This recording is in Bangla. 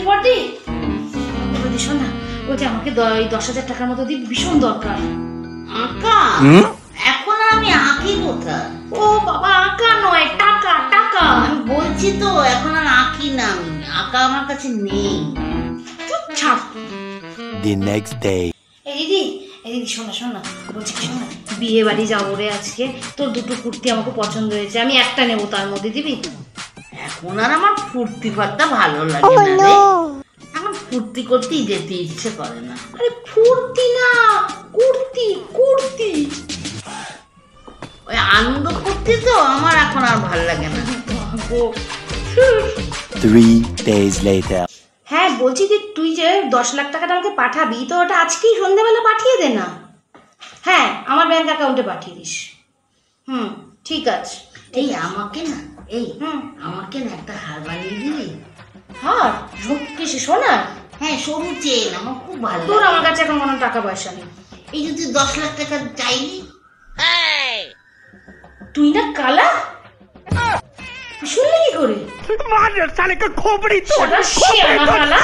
বটি শোন না, বলছি আমাকে 10,000 টাকার মতো দিবি, ভীষণ দরকার। আঁকা? এখন আমি আঁকি কোথায়? ও বাবা, আঁকা নয়, টাকা টাকা। আমি বলছি তো এখন আর আঁকি না, আমি আঁকা আমার কাছে নেই। চুপচাপ। The next day. এই দিদি শোনা শোনা, বলছি শোন না, বিয়ে বাড়ি যাবো রে আজকে, তোর দুটো কুর্তি আমাকে পছন্দ হয়েছে, আমি একটা নেবো, তার মধ্যে দিবি? এখন আর আমার ফুর্তি ফার্তা ভালো লাগে না রে, এখন ফুর্তি করতেই যেতে ইচ্ছে করে না। আরে ফুর্তি না, কুর্তি কুর্তি। ওই আনন্দ করতে তো আমার এখন আর ভালো লাগে না। 3 days later. হ্যাঁ বলছি যে তুই যে 10 লাখ টাকাটা আমাকে পাঠাবি, তো ওটা আজকেই সন্ধ্যাবেলা পাঠিয়ে দে না। হ্যাঁ, আমার ব্যাংক অ্যাকাউন্টে পাঠিয়ে দিস। ঠিক আছে। এই আমাকে না, আমাকে না একটা হার বানিয়ে দিবি? হার? কিসে, সোনার? হ্যাঁ, সরু চেন, আমার খুব ভালো তোর লাগে। আমার কাছে এখন কোনো টাকা পয়সা নেই। এই যদি 10 লাখ টাকা চাইনি? তুই না কালা, শুনলি কি করে? मार साले का खोपड़ी तोड़। কালা